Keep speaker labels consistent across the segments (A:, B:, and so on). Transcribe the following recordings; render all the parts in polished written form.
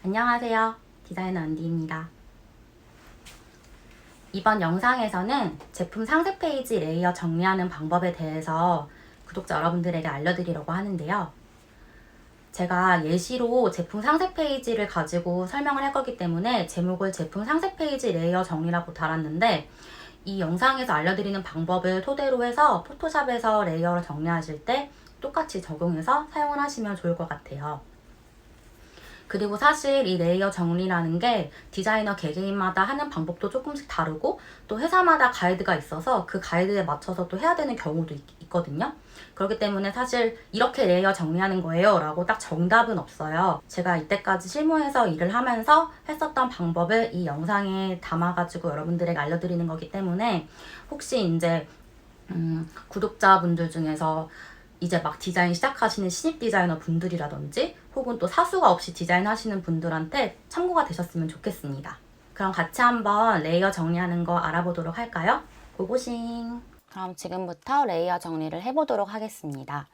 A: 안녕하세요. 디자이너 은디입니다. 이번 영상에서는 제품 상세 페이지 레이어 정리하는 방법에 대해서 구독자 여러분들에게 알려드리려고 하는데요. 제가 예시로 제품 상세 페이지를 가지고 설명을 할 거기 때문에 제목을 제품 상세 페이지 레이어 정리라고 달았는데, 이 영상에서 알려드리는 방법을 토대로 해서 포토샵에서 레이어를 정리하실 때 똑같이 적용해서 사용을 하시면 좋을 것 같아요. 그리고 사실 이 레이어 정리라는 게 디자이너 개개인마다 하는 방법도 조금씩 다르고, 또 회사마다 가이드가 있어서 그 가이드에 맞춰서 또 해야 되는 경우도 있거든요. 그렇기 때문에 사실 이렇게 레이어 정리하는 거예요 라고 딱 정답은 없어요. 제가 이때까지 실무에서 일을 하면서 했었던 방법을 이 영상에 담아가지고 여러분들에게 알려드리는 거기 때문에, 혹시 이제 구독자분들 중에서 이제 막 디자인 시작하시는 신입 디자이너 분들이라든지 혹은 또 사수가 없이 디자인 하시는 분들한테 참고가 되셨으면 좋겠습니다. 그럼 같이 한번 레이어 정리하는 거 알아보도록 할까요? 고고싱. 그럼 지금부터 레이어 정리를 해보도록 하겠습니다.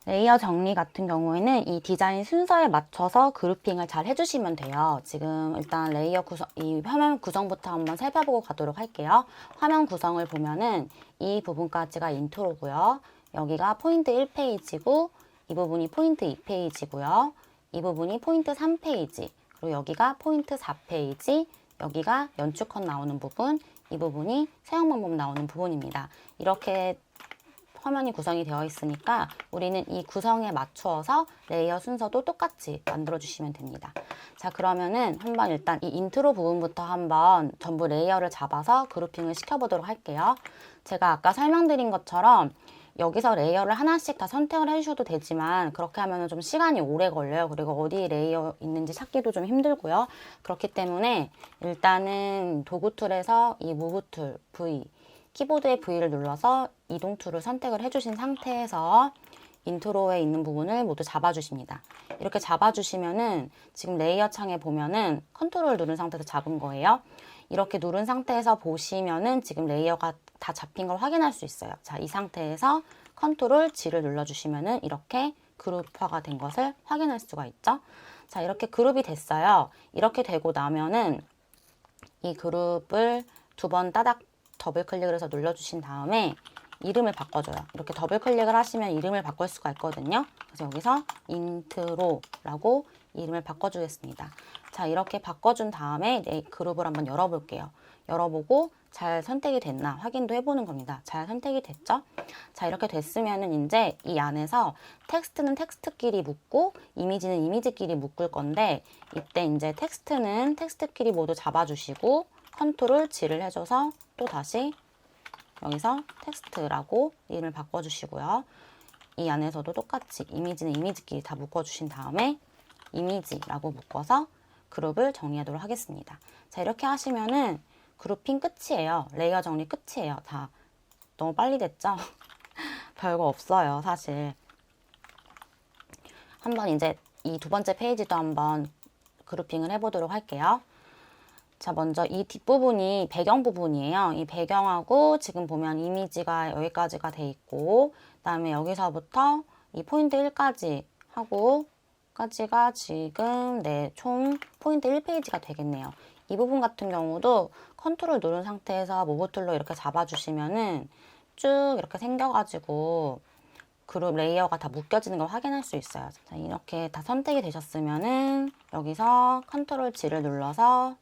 A: 레이어 정리 같은 경우에는 이 디자인 순서에 맞춰서 그룹핑을 잘 해주시면 돼요. 지금 일단 레이어 구성, 이 화면 구성부터 한번 살펴보고 가도록 할게요. 화면 구성을 보면은 이 부분까지가 인트로고요. 여기가 포인트 1페이지고, 이 부분이 포인트 2페이지고요. 이 부분이 포인트 3페이지, 그리고 여기가 포인트 4페이지, 여기가 연출컷 나오는 부분, 이 부분이 사용 방법 나오는 부분입니다. 이렇게 화면이 구성이 되어 있으니까 우리는 이 구성에 맞추어서 레이어 순서도 똑같이 만들어 주시면 됩니다. 자, 그러면은 한번 일단 이 인트로 부분부터 한번 전부 레이어를 잡아서 그룹핑을 시켜보도록 할게요. 제가 아까 설명드린 것처럼 여기서 레이어를 하나씩 다 선택을 해주셔도 되지만, 그렇게 하면 좀 시간이 오래 걸려요. 그리고 어디 레이어 있는지 찾기도 좀 힘들고요. 그렇기 때문에 일단은 도구 툴에서 이 무브 툴 V, 키보드의 V를 눌러서 이동 툴을 선택을 해주신 상태에서 인트로에 있는 부분을 모두 잡아주십니다. 이렇게 잡아주시면은 지금 레이어 창에 보면은 컨트롤 누른 상태에서 잡은 거예요. 이렇게 누른 상태에서 보시면은 지금 레이어가 다 잡힌 걸 확인할 수 있어요. 자, 이 상태에서 컨트롤 G를 눌러주시면은 이렇게 그룹화가 된 것을 확인할 수가 있죠. 자, 이렇게 그룹이 됐어요. 이렇게 되고 나면은 이 그룹을 두 번 따닥 더블 클릭을 해서 눌러주신 다음에 이름을 바꿔줘요. 이렇게 더블 클릭을 하시면 이름을 바꿀 수가 있거든요. 그래서 여기서 인트로라고 이름을 바꿔주겠습니다. 자, 이렇게 바꿔준 다음에 내 그룹을 한번 열어볼게요. 열어보고 잘 선택이 됐나 확인도 해보는 겁니다. 잘 선택이 됐죠? 자, 이렇게 됐으면은 이제 이 안에서 텍스트는 텍스트끼리 묶고 이미지는 이미지끼리 묶을 건데, 이때 이제 텍스트는 텍스트끼리 모두 잡아주시고 컨트롤 G를 해줘서 또 다시 여기서 텍스트라고 이름을 바꿔주시고요. 이 안에서도 똑같이 이미지는 이미지끼리 다 묶어주신 다음에 이미지라고 묶어서 그룹을 정리하도록 하겠습니다. 자, 이렇게 하시면은 그룹핑 끝이에요. 레이어 정리 끝이에요. 다 너무 빨리 됐죠? 별거 없어요, 사실. 한번 이제 이 두 번째 페이지도 한번 그룹핑을 해보도록 할게요. 자, 먼저 이 뒷부분이 배경 부분이에요. 이 배경하고 지금 보면 이미지가 여기까지가 돼 있고, 그다음에 여기서부터 이 포인트 1까지 하고 까지가 지금 총 포인트 1페이지가 되겠네요. 이 부분 같은 경우도 컨트롤 누른 상태에서 무브 툴로 이렇게 잡아주시면은 쭉 이렇게 생겨가지고 그룹 레이어가 다 묶여지는 걸 확인할 수 있어요. 자, 이렇게 다 선택이 되셨으면은 여기서 컨트롤 G를 눌러서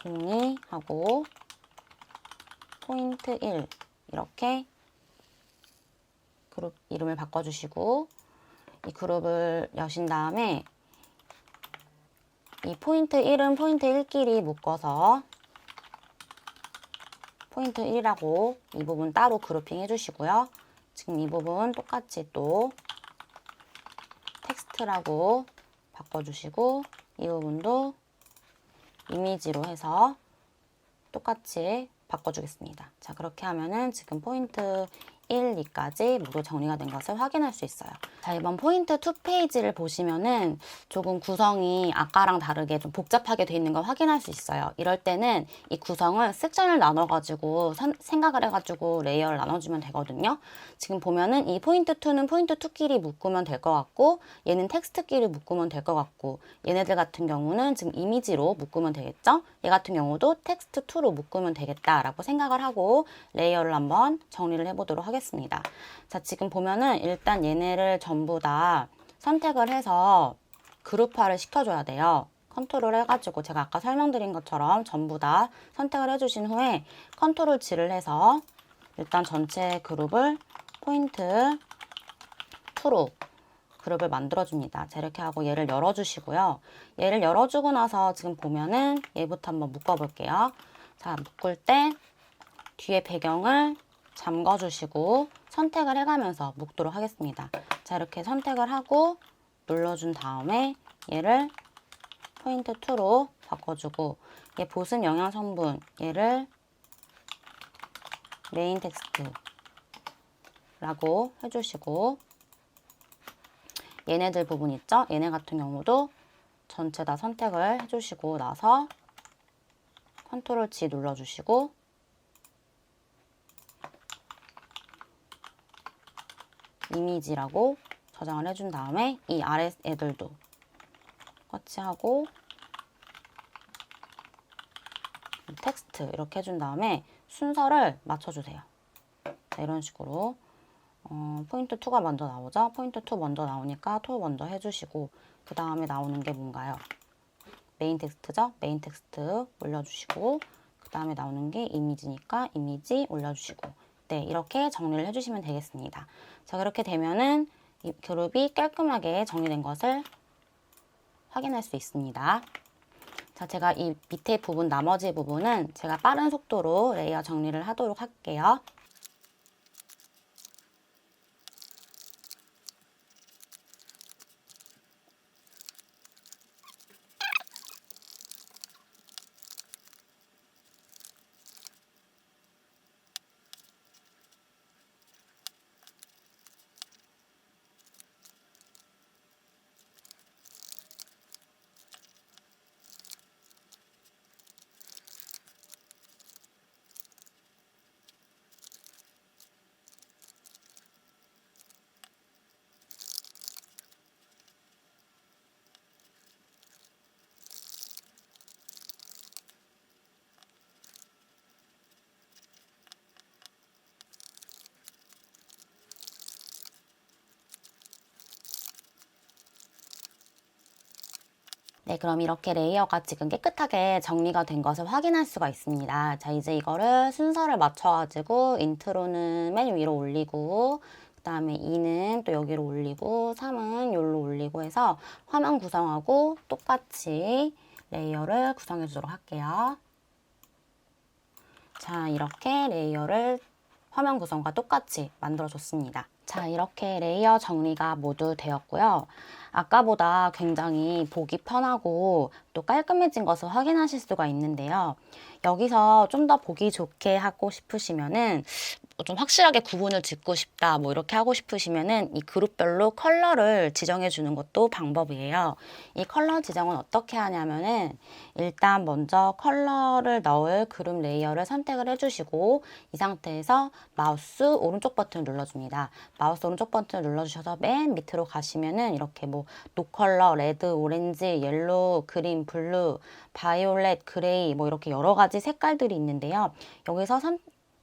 A: 정리하고 포인트 1 이렇게 그룹 이름을 바꿔주시고 이 그룹을 여신 다음에 이 포인트 1은 포인트 1끼리 묶어서 포인트 1이라고 이 부분 따로 그룹핑 해주시고요. 지금 이 부분 똑같이 또 텍스트라고 바꿔주시고 이 부분도 이미지로 해서 똑같이 바꿔주겠습니다. 자, 그렇게 하면은 지금 포인트 1, 2까지 모두 정리가 된 것을 확인할 수 있어요. 자, 이번 포인트 2 페이지를 보시면은 조금 구성이 아까랑 다르게 좀 복잡하게 돼 있는 걸 확인할 수 있어요. 이럴 때는 이 구성을 섹션을 나눠가지고 생각을 해가지고 레이어를 나눠주면 되거든요. 지금 보면은 이 포인트 2는 포인트 2끼리 묶으면 될 것 같고, 얘는 텍스트끼리 묶으면 될 것 같고, 얘네들 같은 경우는 지금 이미지로 묶으면 되겠죠? 얘 같은 경우도 텍스트 2로 묶으면 되겠다라고 생각을 하고 레이어를 한번 정리를 해보도록 하겠습니다. 자, 지금 보면은 일단 얘네를 전부 다 선택을 해서 그룹화를 시켜줘야 돼요. 컨트롤 해가지고 제가 아까 설명드린 것처럼 전부 다 선택을 해주신 후에 컨트롤 G를 해서 일단 전체 그룹을 포인트 2로 그룹을 만들어줍니다. 자, 이렇게 하고 얘를 열어주시고요. 얘를 열어주고 나서 지금 보면은 얘부터 한번 묶어볼게요. 자, 묶을 때 뒤에 배경을 잠궈주시고 선택을 해가면서 묶도록 하겠습니다. 자, 이렇게 선택을 하고 눌러준 다음에 얘를 포인트 2로 바꿔주고, 얘 보습 영양 성분 얘를 메인 텍스트라고 해주시고, 얘네들 부분 있죠? 얘네 같은 경우도 전체 다 선택을 해주시고 나서 컨트롤 G 눌러주시고 이미지라고 저장을 해준 다음에 이 아래 애들도 같이 하고 텍스트 이렇게 해준 다음에 순서를 맞춰주세요. 자, 이런 식으로 포인트 2가 먼저 나오죠? 포인트 2 먼저 나오니까 2 먼저 해주시고, 그 다음에 나오는 게 뭔가요? 메인 텍스트죠? 메인 텍스트 올려주시고, 그 다음에 나오는 게 이미지니까 이미지 올려주시고, 네, 이렇게 정리를 해주시면 되겠습니다. 자, 그렇게 되면은 이 그룹이 깔끔하게 정리된 것을 확인할 수 있습니다. 자, 제가 이 밑에 부분, 나머지 부분은 제가 빠른 속도로 레이어 정리를 하도록 할게요. 네, 그럼 이렇게 레이어가 지금 깨끗하게 정리가 된 것을 확인할 수가 있습니다. 자, 이제 이거를 순서를 맞춰가지고 인트로는 맨 위로 올리고, 그 다음에 2는 또 여기로 올리고, 3은 여기로 올리고 해서 화면 구성하고 똑같이 레이어를 구성해 주도록 할게요. 자, 이렇게 레이어를 화면 구성과 똑같이 만들어줬습니다. 자, 이렇게 레이어 정리가 모두 되었고요. 아까보다 굉장히 보기 편하고 또 깔끔해진 것을 확인하실 수가 있는데요. 여기서 좀 더 보기 좋게 하고 싶으시면은 좀 확실하게 구분을 짓고 싶다 뭐 이렇게 하고 싶으시면은 이 그룹별로 컬러를 지정해 주는 것도 방법이에요. 이 컬러 지정은 어떻게 하냐면은 일단 먼저 컬러를 넣을 그룹 레이어를 선택을 해주시고 이 상태에서 마우스 오른쪽 버튼을 눌러줍니다. 마우스 오른쪽 버튼을 눌러주셔서 맨 밑으로 가시면은 이렇게 뭐 노컬러, 레드, 오렌지, 옐로우, 그린, 블루, 바이올렛, 그레이 뭐 이렇게 여러 가지 색깔들이 있는데요.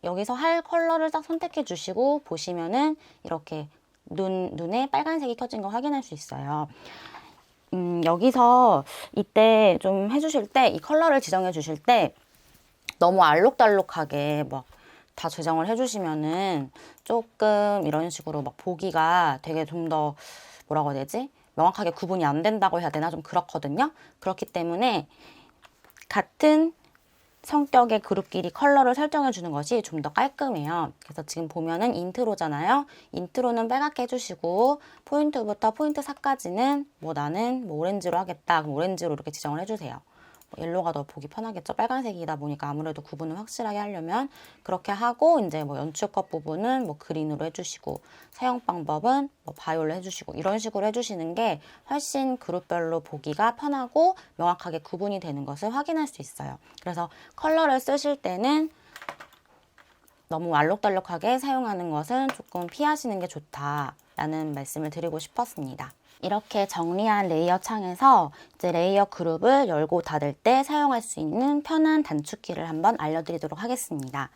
A: 여기서 할 컬러를 딱 선택해 주시고 보시면은 이렇게 눈에 빨간색이 켜진 거 확인할 수 있어요. 여기서 이때 좀 해주실 때 이 컬러를 지정해 주실 때 너무 알록달록하게 막 다 지정을 해주시면은 조금 이런 식으로 막 보기가 되게 좀 더 뭐라고 해야 되지? 명확하게 구분이 안 된다고 해야 되나? 좀 그렇거든요. 그렇기 때문에 같은 성격의 그룹끼리 컬러를 설정해 주는 것이 좀 더 깔끔해요. 그래서 지금 보면은 인트로잖아요. 인트로는 빨갛게 해주시고 포인트부터 포인트 4까지는 뭐 나는 뭐 오렌지로 하겠다. 그럼 오렌지로 이렇게 지정을 해주세요. 옐로우가 더 보기 편하겠죠. 빨간색이다 보니까 아무래도 구분을 확실하게 하려면 그렇게 하고 이제 뭐 연출컷 부분은 뭐 그린으로 해주시고 사용 방법은 뭐 바이올렛 해주시고 이런 식으로 해주시는 게 훨씬 그룹별로 보기가 편하고 명확하게 구분이 되는 것을 확인할 수 있어요. 그래서 컬러를 쓰실 때는 너무 알록달록하게 사용하는 것은 조금 피하시는 게 좋다라는 말씀을 드리고 싶었습니다. 이렇게 정리한 레이어 창에서 이제 레이어 그룹을 열고 닫을 때 사용할 수 있는 편한 단축키를 한번 알려드리도록 하겠습니다.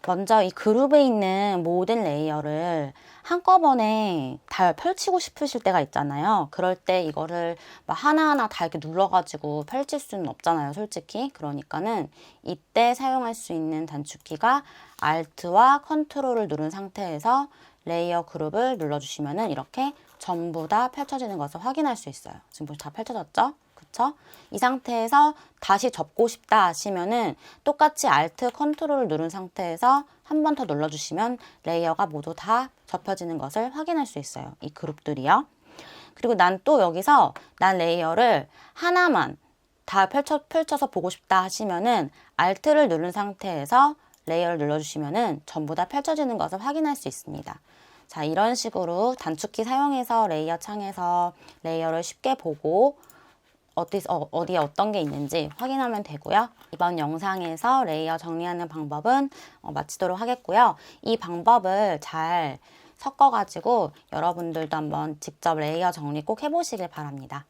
A: 먼저 이 그룹에 있는 모든 레이어를 한꺼번에 다 펼치고 싶으실 때가 있잖아요. 그럴 때 이거를 막 하나하나 다 이렇게 눌러가지고 펼칠 수는 없잖아요, 솔직히. 그러니까는 이때 사용할 수 있는 단축키가 Alt와 컨트롤을 누른 상태에서 레이어 그룹을 눌러주시면은 이렇게 전부 다 펼쳐지는 것을 확인할 수 있어요. 지금 다 펼쳐졌죠? 그쵸? 이 상태에서 다시 접고 싶다 하시면은 똑같이 Alt, 컨트롤을 누른 상태에서 한 번 더 눌러주시면 레이어가 모두 다 접혀지는 것을 확인할 수 있어요. 이 그룹들이요. 그리고 난 또 여기서 난 레이어를 하나만 다 펼쳐서 보고 싶다 하시면은 Alt를 누른 상태에서 레이어를 눌러주시면은 전부 다 펼쳐지는 것을 확인할 수 있습니다. 자, 이런 식으로 단축키 사용해서 레이어 창에서 레이어를 쉽게 보고 어디에 어떤 게 있는지 확인하면 되고요. 이번 영상에서 레이어 정리하는 방법은 마치도록 하겠고요. 이 방법을 잘 섞어가지고 여러분들도 한번 직접 레이어 정리 꼭 해보시길 바랍니다.